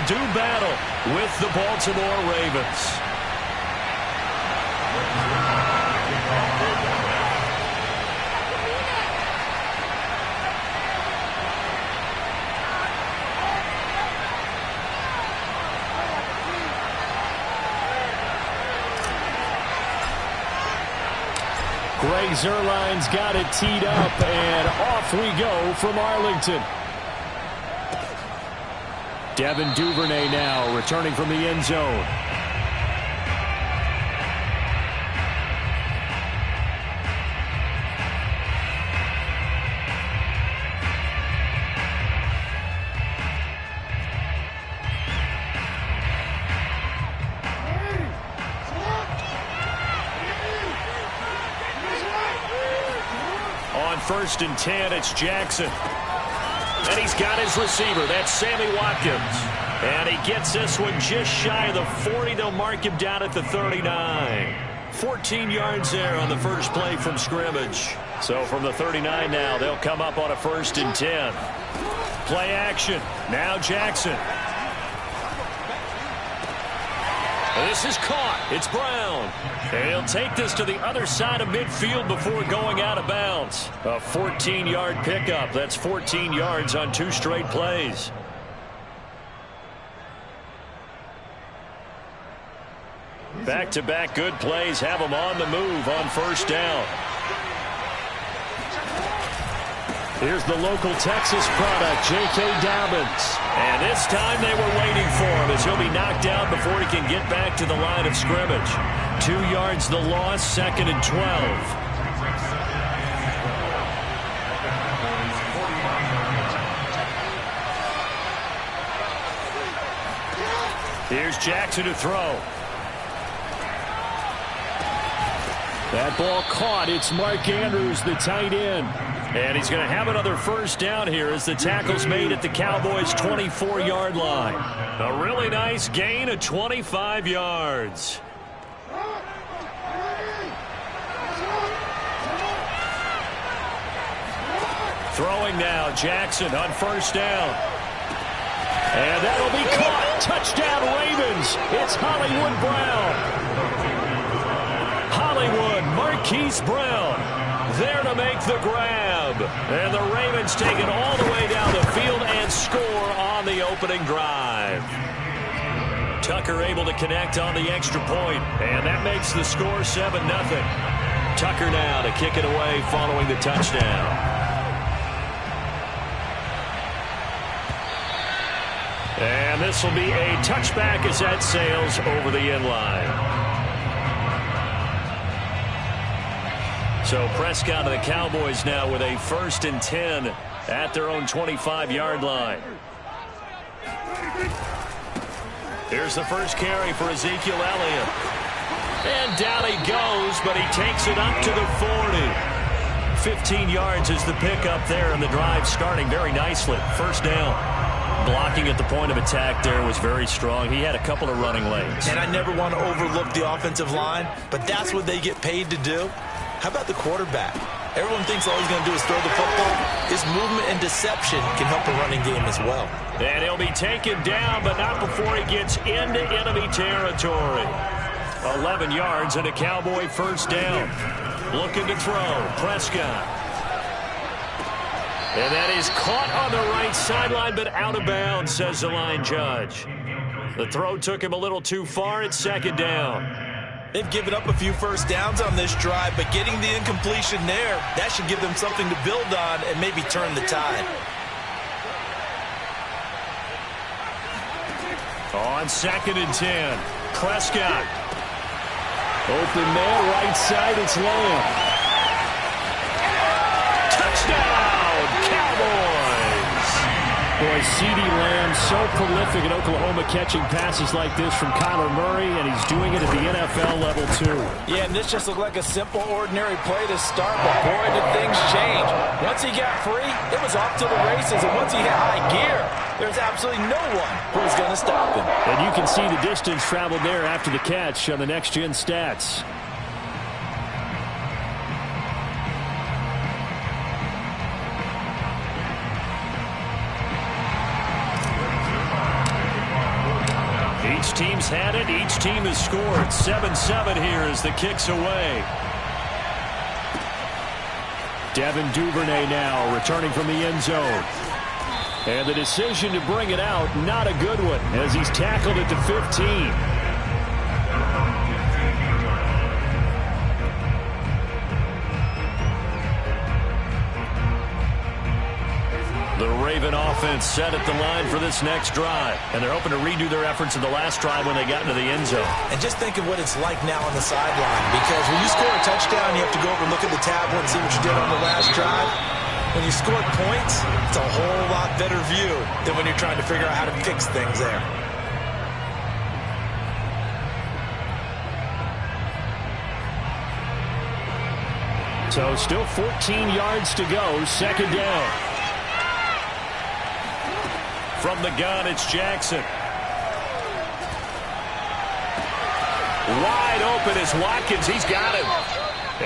do battle with the Baltimore Ravens. Greg Zuerlein's got it teed up, and off we go from Arlington. Devin Duvernay now returning from the end zone. On 1st and 10, it's Jackson. And he's got his receiver. That's Sammy Watkins. And he gets this one just shy of the 40. They'll mark him down at the 39. 14 yards there on the first play from scrimmage. So from the 39 now, they'll come up on a 1st and 10. Play action. Now Jackson. This is caught. It's Brown. And he'll take this to the other side of midfield before going out of bounds. A 14-yard pickup. That's 14 yards on 2 straight plays. Back-to-back good plays have them on the move on 1st down. Here's the local Texas product, J.K. Dobbins. And this time they were waiting for him as he'll be knocked out before he can get back to the line of scrimmage. 2 yards the loss, 2nd and 12. Here's Jackson to throw. That ball caught. It's Mark Andrews, the tight end. And he's going to have another 1st down here as the tackle's made at the Cowboys' 24-yard line. A really nice gain of 25 yards. Throwing now, Jackson on 1st down. And that'll be caught. Touchdown, Ravens. It's Hollywood Brown. Hollywood, Marquise Brown, there to make the grab. And the Ravens take it all the way down the field and score on the opening drive. Tucker able to connect on the extra point, and that makes the score 7-0. Tucker now to kick it away following the touchdown. And this will be a touchback as that sails over the end line. So Prescott and the Cowboys now with a 1st and 10 at their own 25-yard line. Here's the first carry for Ezekiel Elliott. And down he goes, but he takes it up to the 40. 15 yards is the pickup there, and the drive starting very nicely. 1st down. Blocking at the point of attack there was very strong. He had a couple of running lanes. And I never want to overlook the offensive line, but that's what they get paid to do. How about the quarterback? Everyone thinks all he's going to do is throw the football. His movement and deception can help a running game as well. And he'll be taken down, but not before he gets into enemy territory. 11 yards and a Cowboy 1st down. Looking to throw. Prescott. And that is caught on the right sideline, but out of bounds, says the line judge. The throw took him a little too far. It's 2nd down. They've given up a few 1st downs on this drive, but getting the incompletion there, that should give them something to build on and maybe turn the tide. On 2nd and 10, Prescott. Open man, right side, it's Lamb. Touchdown, Cowboys! Boy, CeeDee Lamb so prolific in Oklahoma catching passes like this from Kyler Murray, and he's doing it at the NFL level too. Yeah, and this just looked like a simple, ordinary play to start, but boy, did things change. Once he got free, it was off to the races, and once he hit high gear, there's absolutely no one who was going to stop him. And you can see the distance traveled there after the catch on the next-gen stats. Each team's had it. Each team has scored. 7-7 here as the kick's away. Devin Duvernay now returning from the end zone. And the decision to bring it out, not a good one, as he's tackled it to 15. The Raven offense set at the line for this next drive. And they're hoping to redo their efforts in the last drive when they got into the end zone. And just think of what it's like now on the sideline. Because when you score a touchdown, you have to go over and look at the tablet and see what you did on the last drive. When you score points, it's a whole lot better view than when you're trying to figure out how to fix things there. So still 14 yards to go. Second down. From the gun, it's Jackson. Wide open is Watkins. He's got him.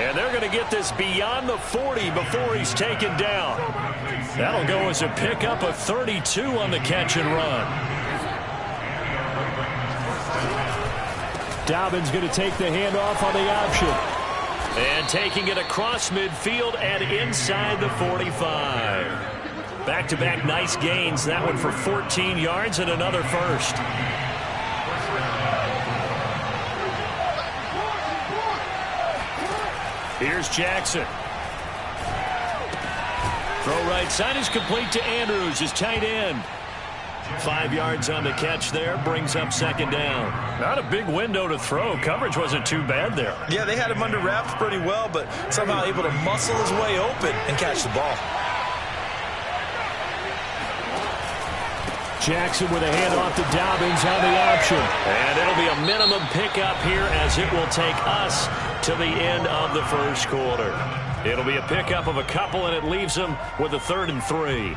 And they're going to get this beyond the 40 before he's taken down. That'll go as a pickup of 32 on the catch and run. Dobbins going to take the handoff on the option. And taking it across midfield and inside the 45. Back-to-back nice gains. That one for 14 yards and another first. Here's Jackson. Throw right side is complete to Andrews, his tight end. 5 yards on the catch there, brings up second down. Not a big window to throw. Coverage wasn't too bad there. Yeah, they had him under wraps pretty well, but somehow able to muscle his way open and catch the ball. Jackson with a handoff to Dobbins on the option. And it'll be a minimum pickup here as it will take us to the end of the first quarter. It'll be a pickup of a couple, and it leaves them with a 3rd and 3.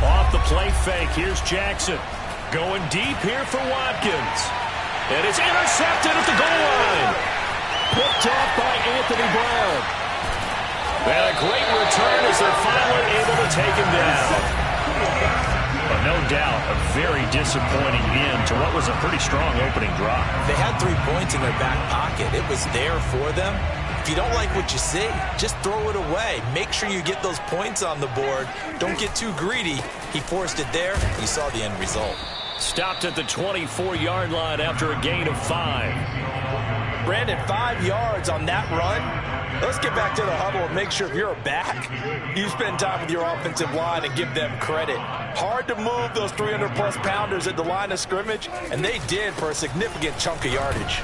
Off the play fake, here's Jackson. Going deep here for Watkins. And it's intercepted at the goal line. Picked off by Anthony Brown. And a great return as they're finally able to take him down. But no doubt, a very disappointing end to what was a pretty strong opening drive. They had 3 points in their back pocket. It was there for them. If you don't like what you see, just throw it away. Make sure you get those points on the board. Don't get too greedy. He forced it there. You saw the end result. Stopped at the 24-yard line after a gain of 5. Brandon, 5 yards on that run. Let's get back to the huddle and make sure if you're a back, you spend time with your offensive line and give them credit. Hard to move those 300-plus pounders at the line of scrimmage, and they did for a significant chunk of yardage.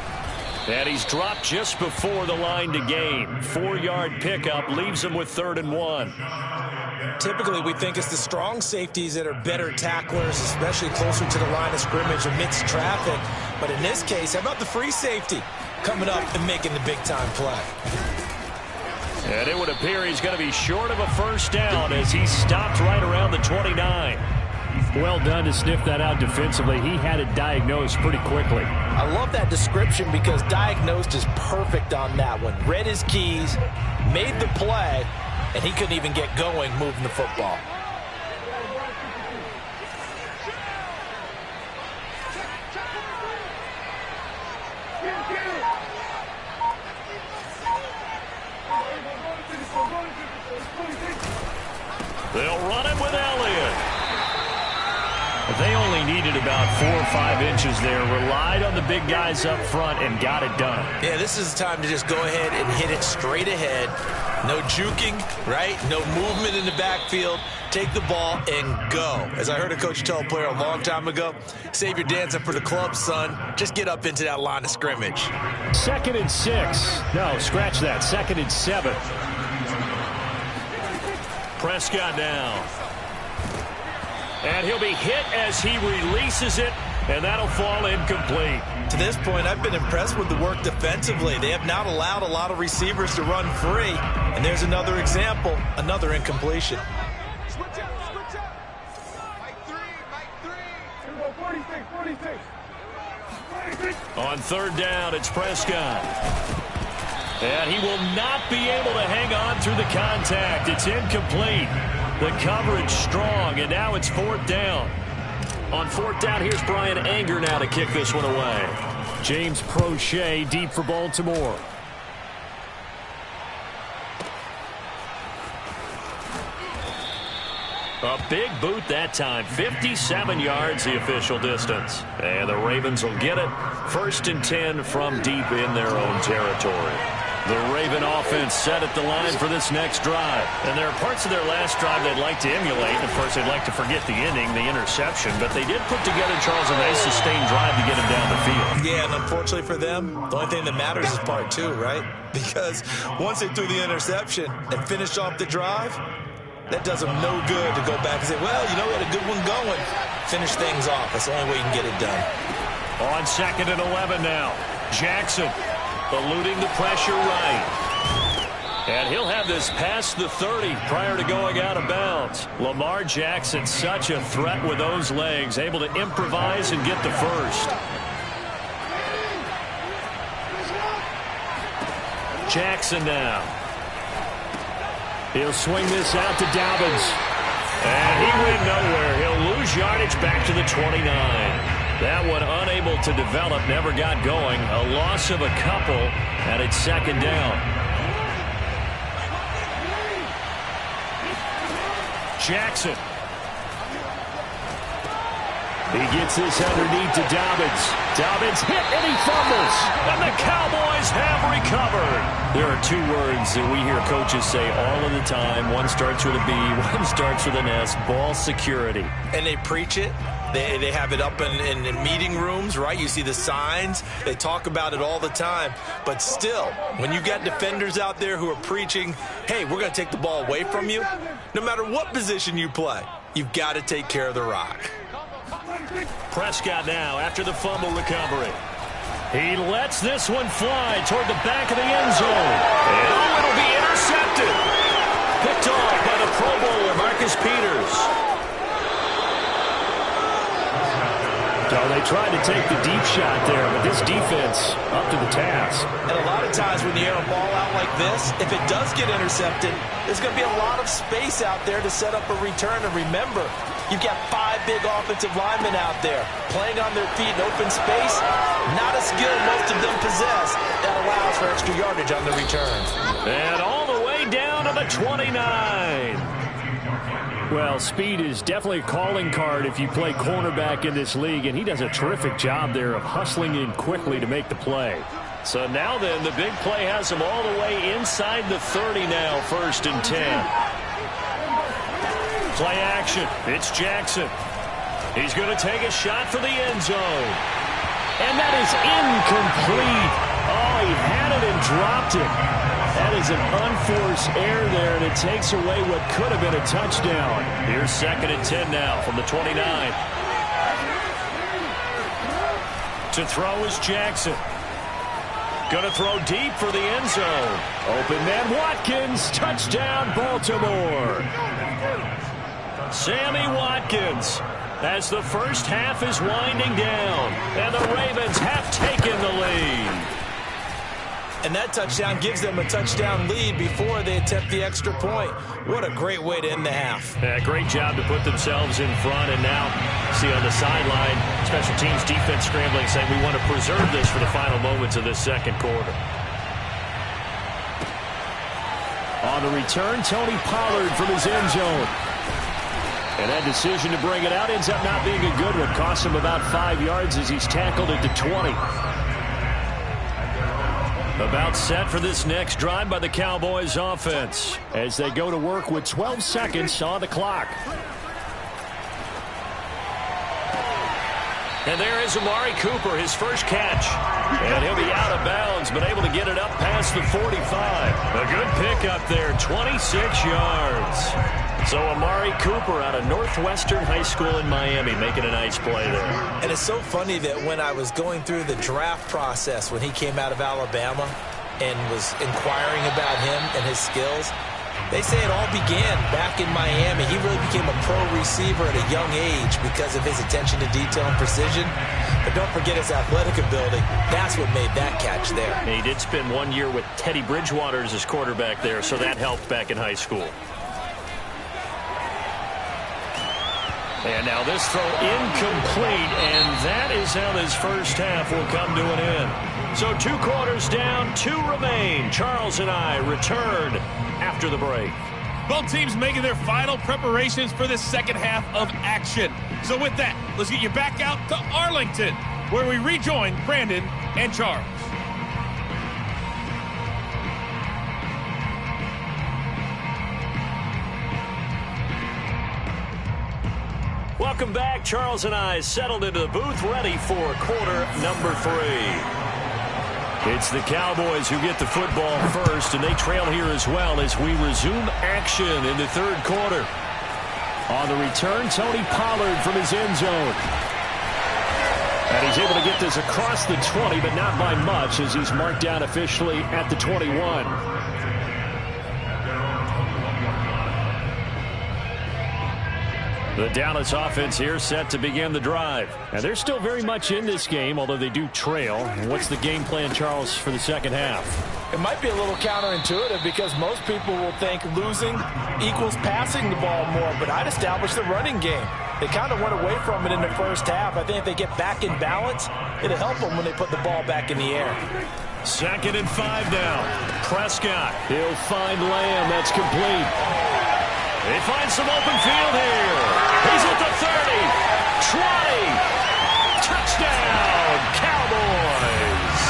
And he's dropped just before the line to gain. 4-yard pickup leaves him with 3rd and 1. Typically, we think it's the strong safeties that are better tacklers, especially closer to the line of scrimmage amidst traffic. But in this case, how about the free safety coming up and making the big-time play? And it would appear he's going to be short of a first down as he stopped right around the 29. Well done to sniff that out defensively. He had it diagnosed pretty quickly. I love that description because diagnosed is perfect on that one. Read his keys, made the play, and he couldn't even get going moving the football. They'll run it with Elliott. They only needed about 4 or 5 inches there. Relied on the big guys up front and got it done. Yeah, this is the time to just go ahead and hit it straight ahead. No juking, right? No movement in the backfield. Take the ball and go. As I heard a coach tell a player a long time ago, save your dancing for the club, son. Just get up into that line of scrimmage. 2nd and 6. No, scratch that. 2nd and 7. Prescott now. And he'll be hit as he releases it, and that'll fall incomplete. To this point, I've been impressed with the work defensively. They have not allowed a lot of receivers to run free. And there's another example, another incompletion. Switch up, switch up. Mike 3, Mike 3. 46, 46. 46. On third down, it's Prescott. And he will not be able to hang on through the contact. It's incomplete. The coverage strong, and now it's fourth down. On fourth down, here's Brian Anger now to kick this one away. James Prochet deep for Baltimore. A big boot that time. 57 yards the official distance. And the Ravens will get it. 1st and 10 from deep in their own territory. The Raven offense set at the line for this next drive. And there are parts of their last drive they'd like to emulate. Of course, they'd like to forget the ending, the interception. But they did put together, Charles, a nice sustained drive to get him down the field. Yeah, and unfortunately for them, the only thing that matters is part 2, right? Because once they threw the interception and finished off the drive, that does them no good to go back and say, well, you know, we had a good one going. Finish things off. That's the only way you can get it done. On 2nd and 11 now. Jackson eluding the pressure right. And he'll have this past the 30 prior to going out of bounds. Lamar Jackson, such a threat with those legs, able to improvise and get the first. Jackson now. He'll swing this out to Dobbins. And he went nowhere. He'll lose yardage back to the 29. That one unable to develop, never got going. A loss of a couple, and it's 2nd down. Jackson. He gets this underneath to Dobbins. Dobbins hit and he fumbles. And the Cowboys have recovered. There are 2 words that we hear coaches say all of the time. One starts with a B, one starts with an S. Ball security. And they preach it. They have it up in meeting rooms, right? You see the signs. They talk about it all the time. But still, when you got defenders out there who are preaching, hey, we're going to take the ball away from you, no matter what position you play, you've got to take care of the rock. Prescott now after the fumble recovery. He lets this one fly toward the back of the end zone. And it'll be intercepted. Picked off by the Pro Bowler, Marcus Peters. So they tried to take the deep shot there, but this defense up to the task. And a lot of times when you air a ball out like this, if it does get intercepted, there's going to be a lot of space out there to set up a return. And remember, you've got 5 big offensive linemen out there playing on their feet in open space. Not a skill most of them possess that allows for extra yardage on the return. And all the way down to the 29. Well, speed is definitely a calling card if you play cornerback in this league, and he does a terrific job there of hustling in quickly to make the play. So now then, the big play has him all the way inside the 30 now, 1st and 10. Play action. It's Jackson. He's going to take a shot for the end zone. And that is incomplete. Oh, he had it and dropped it. That is an unforced error there, and it takes away what could have been a touchdown. Here's 2nd and 10 now from the 29. To throw is Jackson. Going to throw deep for the end zone. Open man Watkins. Touchdown, Baltimore. Sammy Watkins as the first half is winding down, and the Ravens have taken the lead. And that touchdown gives them a touchdown lead before they attempt the extra point. What a great way to end the half. Yeah, great job to put themselves in front. And now, see on the sideline, special teams defense scrambling, saying we want to preserve this for the final moments of this 2nd quarter. On the return, Tony Pollard from his end zone. And that decision to bring it out ends up not being a good one. Costs him about 5 yards as he's tackled at the 20. About set for this next drive by the Cowboys offense as they go to work with 12 seconds on the clock. And there is Amari Cooper, his first catch. And he'll be out of bounds, but able to get it up past the 45. A good pickup there, 26 yards. So Amari Cooper out of Northwestern High School in Miami making a nice play there. And it's so funny that when I was going through the draft process when he came out of Alabama and was inquiring about him and his skills, They say it all began back in Miami. He really became a pro receiver at a young age because of his attention to detail and precision. But don't forget his athletic ability. That's what made that catch there. And he did spend 1 year with Teddy Bridgewater as his quarterback there, so that helped back in high school. And now this throw incomplete, and that is how this first half will come to an end. So 2 quarters down, 2 remain. Charles and I return after the break. Both teams making their final preparations for the second half of action. So with that, let's get you back out to Arlington, where we rejoin Brandon and Charles. Welcome back. Charles and I settled into the booth, ready for quarter number 3. It's the Cowboys who get the football first, and they trail here as well as we resume action in the third quarter. On the return, Tony Pollard from his end zone. And he's able to get this across the 20, but not by much, as he's marked down officially at the 21. The Dallas offense here set to begin the drive. And they're still very much in this game, although they do trail. What's the game plan, Charles, for the second half? It might be a little counterintuitive because most people will think losing equals passing the ball more, but I'd establish the running game. They kind of went away from it in the first half. I think if they get back in balance, it'll help them when they put the ball back in the air. 2nd and 5 now. Prescott. He'll find Lamb. That's complete. They find some open field here. He's at the 30, 20. Touchdown, Cowboys.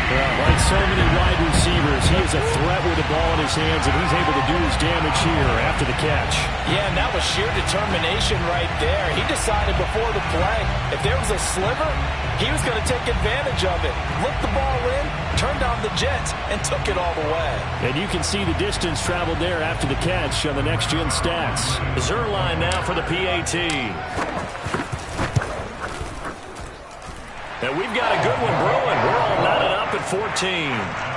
Well, like so many wide receivers, he is a threat with the ball in his hands, and he's able to do his damage here after the catch. Yeah, and that was sheer determination right there. He decided before the play, if there was a sliver, he was going to take advantage of it. Looked the ball in, turned on the jets, and took it all the way. And you can see the distance traveled there after the catch on the next-gen stats. Zerline now for the PAT. And we've got a good one brewing. We're all knotted up at 14.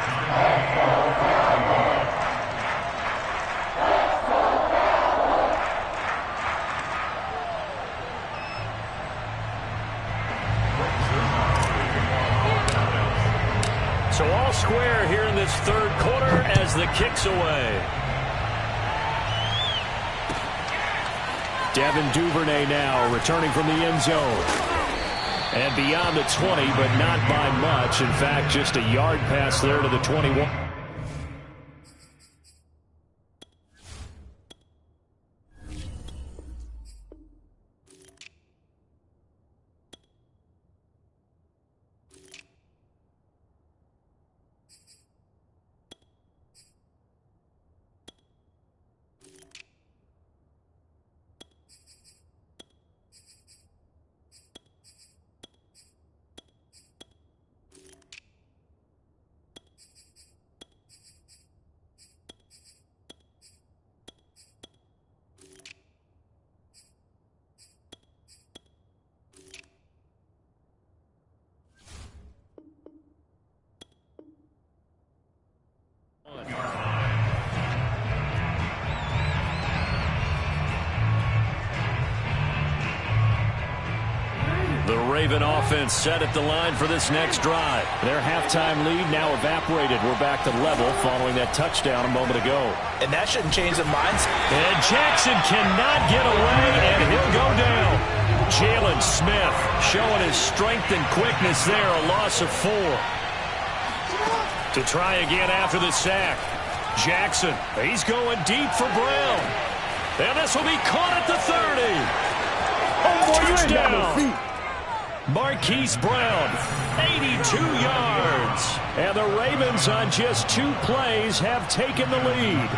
So all square here in this third quarter as the kick's away. Devin Duvernay now returning from the end zone. And beyond the 20, but not by much. In fact, just a yard pass there to the 21. The Raven offense set at the line for this next drive. Their halftime lead now evaporated. We're back to level following that touchdown a moment ago. And that shouldn't change their minds. And Jackson cannot get away, and he'll go down. Jalen Smith showing his strength and quickness there, a loss of 4. To try again after the sack. Jackson, he's going deep for Brown. And this will be caught at the 30. Touchdown. Marquise Brown, 82 yards. And the Ravens on just 2 plays have taken the lead.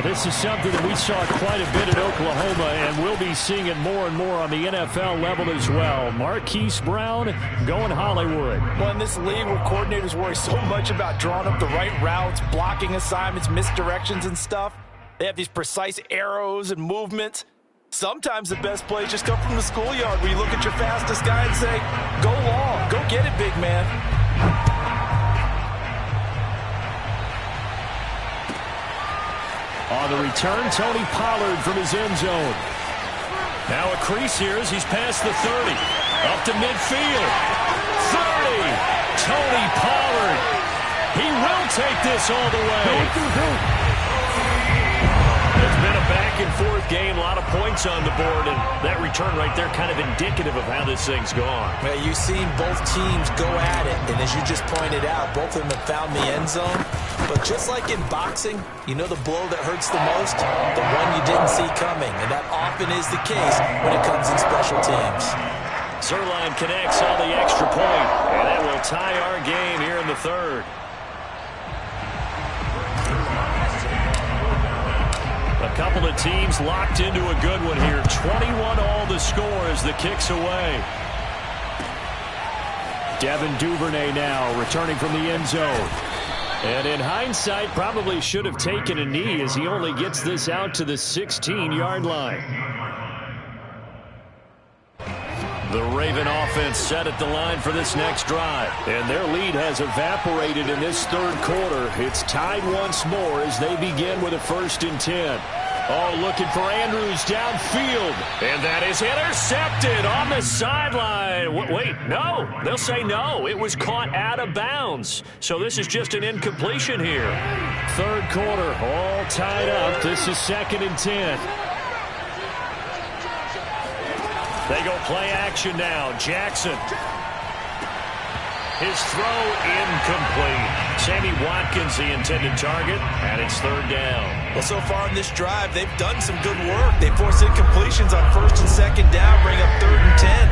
This is something that we saw quite a bit at Oklahoma, and we'll be seeing it more and more on the NFL level as well. Marquise Brown going Hollywood. Well, in this league where coordinators worry so much about drawing up the right routes, blocking assignments, misdirections and stuff, they have these precise arrows and movements. Sometimes the best plays just come from the schoolyard where you look at your fastest guy and say, go long, go get it, big man. On the return, Tony Pollard from his end zone. Now a crease here as he's past the 30. Up to midfield. 30. Tony Pollard. He will take this all the way. It's been a back-and-forth game, a lot of points on the board, and that return right there kind of indicative of how this thing's gone. Well, you've seen both teams go at it, and as you just pointed out, both of them have found the end zone. But just like in boxing, you know the blow that hurts the most? The one you didn't see coming, and that often is the case when it comes in special teams. Zerline connects on the extra point, and that will tie our game here in the third. A couple of teams locked into a good one here. 21-all the score as the kick's away. Devin Duvernay now returning from the end zone. And in hindsight, probably should have taken a knee as he only gets this out to the 16-yard line. The Raven offense set at the line for this next drive. And their lead has evaporated in this third quarter. It's tied once more as they begin with a 1st and 10. Oh, looking for Andrews downfield. And that is intercepted on the sideline. Wait, no. They'll say no. It was caught out of bounds. So this is just an incompletion here. Third quarter, all tied up. This is 2nd and 10. They go play action now. Jackson. His throw incomplete. Sammy Watkins the intended target, and it's 3rd down. Well, so far in this drive, they've done some good work. They force incompletions on 1st and 2nd down, bring up 3rd and 10.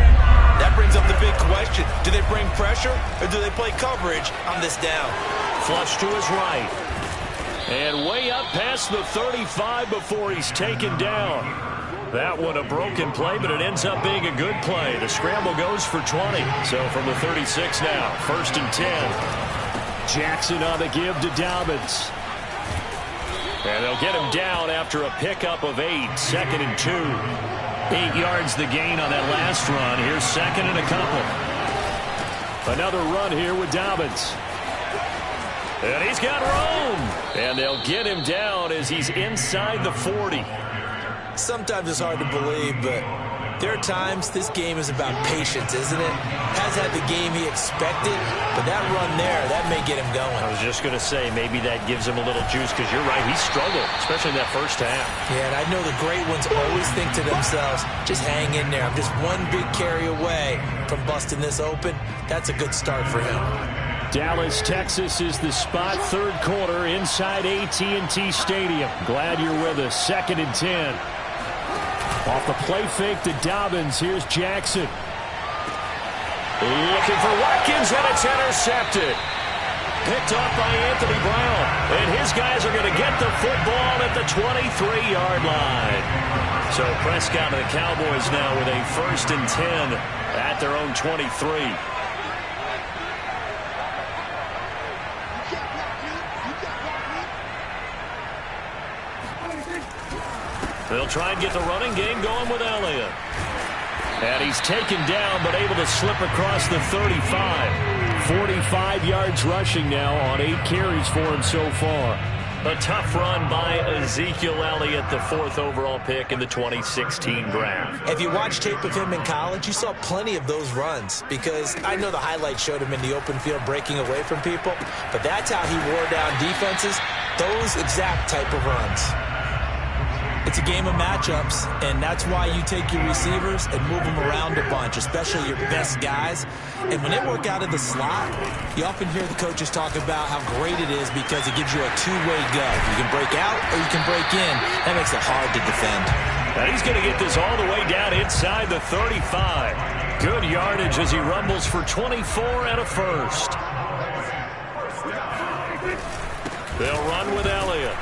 That brings up the big question. Do they bring pressure, or do they play coverage on this down? Flush to his right. And way up past the 35 before he's taken down. That one a broken play, but it ends up being a good play. The scramble goes for 20. So from the 36 now, 1st and 10. Jackson on the give to Dobbins. And they'll get him down after a pickup of 8. 2nd and 2. 8 yards the gain on that last run. Here's 2nd and a couple. Another run here with Dobbins. And he's got room. And they'll get him down as he's inside the 40. Sometimes it's hard to believe, but there are times this game is about patience, isn't it? Has had the game he expected, but that run there, that may get him going. I was just going to say, maybe that gives him a little juice, because you're right, he struggled, especially in that first half. Yeah, and I know the great ones always think to themselves, just hang in there. I'm just one big carry away from busting this open. That's a good start for him. Dallas, Texas is the spot. Third quarter inside AT&T Stadium. Glad you're with us. 2nd and 10. Off the play fake to Dobbins. Here's Jackson. Looking for Watkins, and it's intercepted. Picked off by Anthony Brown. And his guys are going to get the football at the 23-yard line. So Prescott and the Cowboys now with a 1st and 10 at their own 23. They'll try and get the running game going with Elliott. And he's taken down, but able to slip across the 35. 45 yards rushing now on 8 carries for him so far. A tough run by Ezekiel Elliott, the 4th overall pick in the 2016 draft. If you watched tape of him in college, you saw plenty of those runs, because I know the highlights showed him in the open field breaking away from people, but that's how he wore down defenses, those exact type of runs. It's a game of matchups, and that's why you take your receivers and move them around a bunch, especially your best guys. And when they work out of the slot, you often hear the coaches talk about how great it is because it gives you a two-way go. You can break out or you can break in. That makes it hard to defend. And he's going to get this all the way down inside the 35. Good yardage as he rumbles for 24 and a 1st. They'll run with Elliott.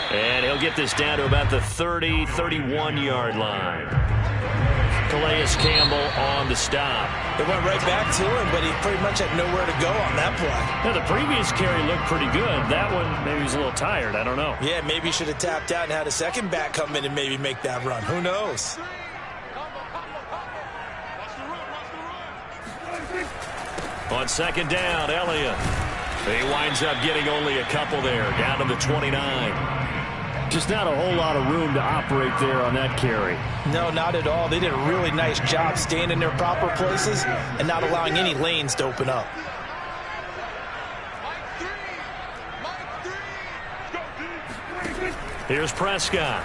And he'll get this down to about the 30, 31-yard line. Calais Campbell on the stop. It went right back to him, but he pretty much had nowhere to go on that play. Now, the previous carry looked pretty good. That one, maybe he's a little tired. I don't know. Yeah, maybe he should have tapped out and had a second back come in and maybe make that run. Who knows? On 2nd down, Elliott. He winds up getting only a couple there, down to the 29. Just not a whole lot of room to operate there on that carry. No, not at all. They did a really nice job staying in their proper places and not allowing any lanes to open up. Here's Prescott.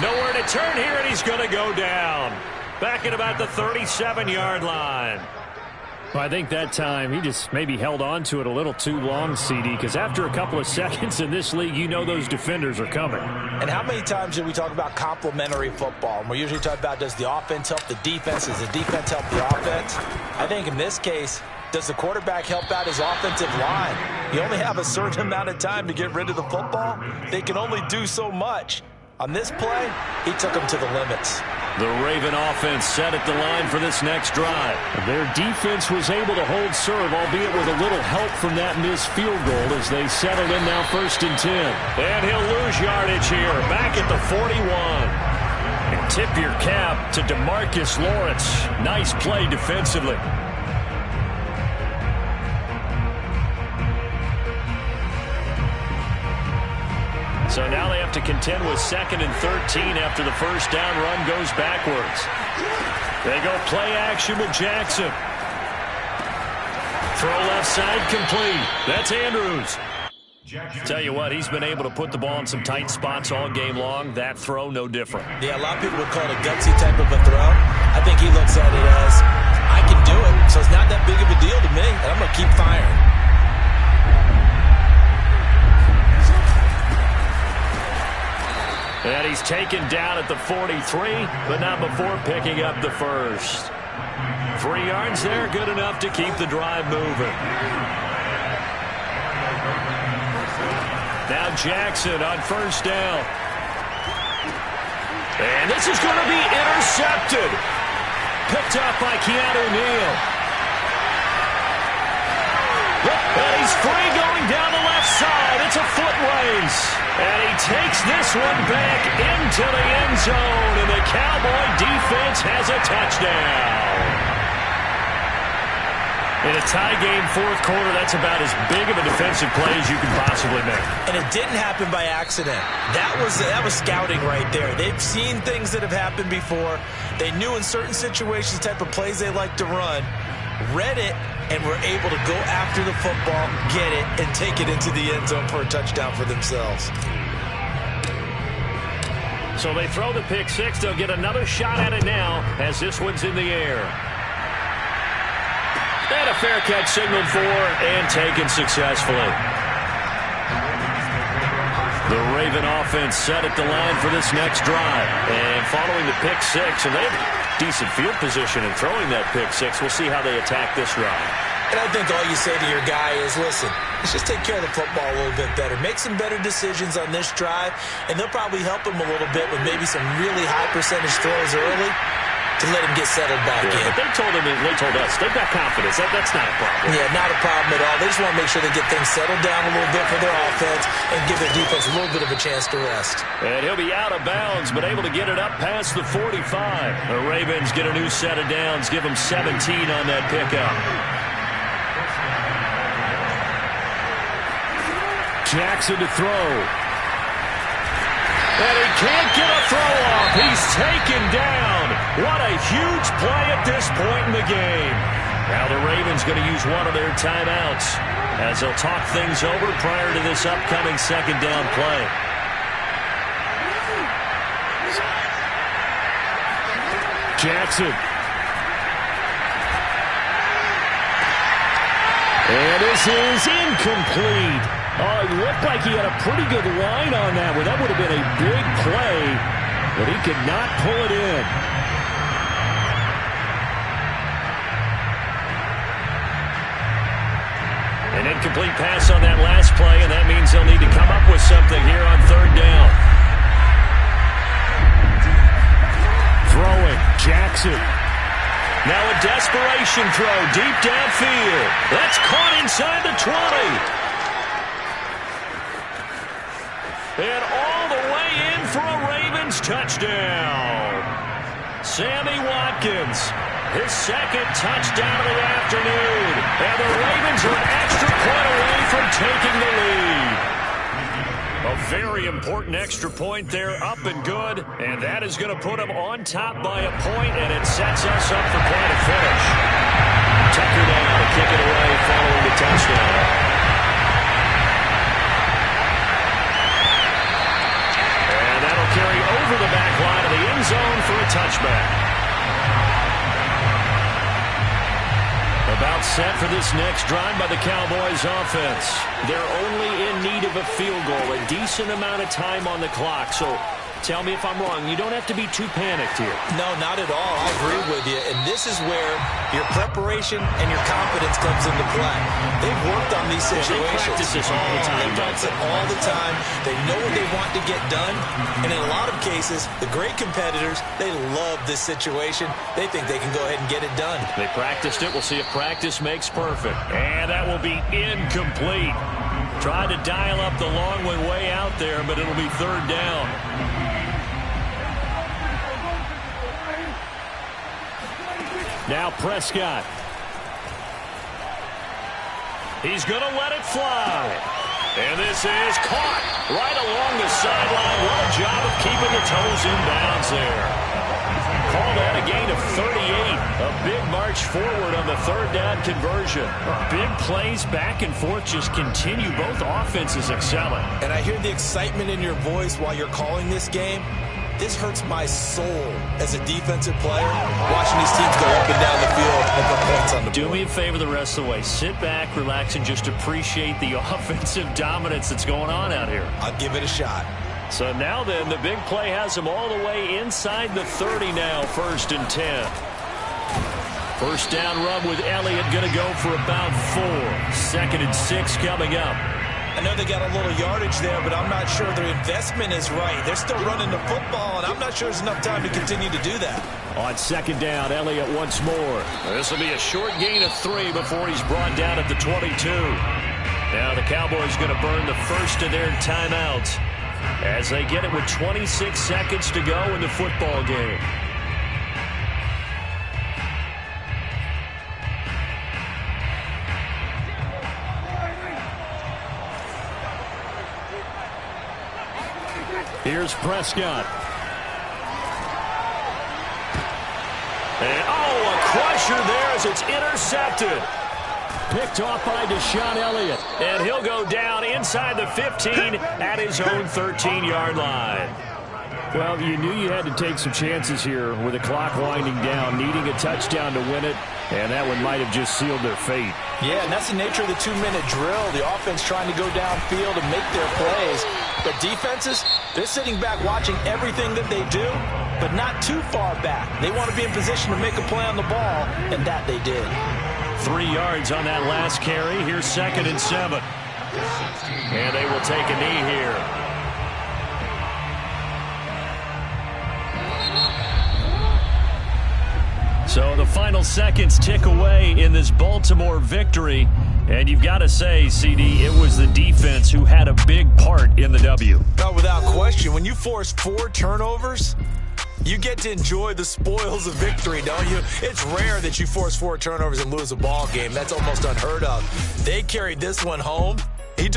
Nowhere to turn here, and he's going to go down. Back at about the 37-yard line. Well, I think that time he just maybe held on to it a little too long, CD, because after a couple of seconds in this league, you know those defenders are coming. And how many times do we talk about complementary football? And we're usually talking about, does the offense help the defense? Does the defense help the offense? I think in this case, does the quarterback help out his offensive line? You only have a certain amount of time to get rid of the football. They can only do so much. On this play, he took them to the limits. The Raven offense set at the line for this next drive. Their defense was able to hold serve, albeit with a little help from that missed field goal as they settled in now 1st and 10. And he'll lose yardage here, back at the 41. And tip your cap to DeMarcus Lawrence. Nice play defensively. So now they have to contend with 2nd and 13 after the first down run goes backwards. They go play action with Jackson. Throw left side complete. That's Andrews. Tell you what, he's been able to put the ball in some tight spots all game long. That throw, no different. Yeah, a lot of people would call it a gutsy type of a throw. I think he looks at it as, I can do it, so it's not that big of a deal to me, and I'm going to keep firing. And he's taken down at the 43, but not before picking up the first. 3 yards there, good enough to keep the drive moving. Now Jackson on first down. And this is going to be intercepted. Picked up by Keanu Neal. And he's free going down the left side. It's a foot race. And he takes this one back into the end zone. And the Cowboy defense has a touchdown. In a tie game, 4th quarter, that's about as big of a defensive play as you can possibly make. And it didn't happen by accident. That was scouting right there. They've seen things that have happened before. They knew in certain situations the type of plays they like to run, read it, and were able to go after the football, get it, and take it into the end zone for a touchdown for themselves. So they throw the pick six. They'll get another shot at it now as this one's in the air. And a fair catch signaled for and taken successfully. The Raven offense set at the line for this next drive. And following the pick six, and they have decent field position in throwing that pick six. We'll see how they attack this drive. And I think all you say to your guy is, listen, let's just take care of the football a little bit better. Make some better decisions on this drive, and they'll probably help him a little bit with maybe some really high percentage throws early to let him get settled back in. But they told us, they've got confidence. That's not a problem. Yeah, not a problem at all. They just want to make sure they get things settled down a little bit for their offense and give their defense a little bit of a chance to rest. And he'll be out of bounds, but able to get it up past the 45. The Ravens get a new set of downs, give them 17 on that pickup. Jackson to throw. And he can't get a throw off. He's taken down. What a huge play at this point in the game. Now the Ravens going to use one of their timeouts as they'll talk things over prior to this upcoming second down play. Jackson. And this is incomplete. Oh, it looked like he had a pretty good line on that one. That would have been a big play, but he could not pull it in. An incomplete pass on that last play, and that means they'll need to come up with something here on third down. Throwing, Jackson. Now a desperation throw deep downfield. That's caught inside the 20. And all the way in for a Ravens touchdown. Sammy Watkins, his second touchdown of the afternoon. And the Ravens are an extra point away from taking the lead. A very important extra point there, up and good. And that is going to put them on top by a point, and it sets us up for point of finish. Tucker down to kick it away following the touchdown. And that'll carry over the back line of the end zone for a touchback. About set for this next drive by the Cowboys offense. They're only in need of a field goal, a decent amount of time on the clock. So tell me if I'm wrong. You don't have to be too panicked here. No, not at all. I agree with you. And this is where your preparation and your confidence comes into play. They've worked on these situations. They practice this all the time. They practice it all the time. They know what they want to get done. And in a lot of cases, the great competitors, they love this situation. They think they can go ahead and get it done. They practiced it. We'll see if practice makes perfect. And that will be incomplete. Tried to dial up the long one way out there, but it'll be third down. Now Prescott. He's going to let it fly. And this is caught right along the sideline. What a job of keeping the toes in bounds there. Call that a gain of 38. A big march forward on the third down conversion. Big plays back and forth just continue. Both offenses excelling. And I hear the excitement in your voice while you're calling this game. This hurts my soul as a defensive player, watching these teams go up and down the field and put points on the board. Do me a favor the rest of the way. Sit back, relax, and just appreciate the offensive dominance that's going on out here. I'll give it a shot. So now then, the big play has them all the way inside the 30 now, 1st and 10. First down run with Elliott going to go for about 4. 2nd and 6 coming up. I know they got a little yardage there, but I'm not sure their investment is right. They're still running the football, and I'm not sure there's enough time to continue to do that. On 2nd down, Elliott once more. This will be a short gain of 3 before he's brought down at the 22. Now the Cowboys going to burn the first of their timeouts as they get it with 26 seconds to go in the football game. Here's Prescott. And, a crusher there as it's intercepted. Picked off by Deshaun Elliott. And he'll go down inside the 15 at his own 13-yard line. Well, you knew you had to take some chances here with the clock winding down, needing a touchdown to win it, and that one might have just sealed their fate. Yeah, and that's the nature of the 2-minute drill. The offense trying to go downfield and make their plays. But defenses, they're sitting back watching everything that they do, but not too far back. They want to be in position to make a play on the ball, and that they did. 3 yards on that last carry. Here's 2nd and 7. And they will take a knee here. So the final seconds tick away in this Baltimore victory. And you've got to say, CD, it was the defense who had a big part in the W. No, without question. When you force 4 turnovers, you get to enjoy the spoils of victory, don't you? It's rare that you force 4 turnovers and lose a ball game. That's almost unheard of. They carried this one home,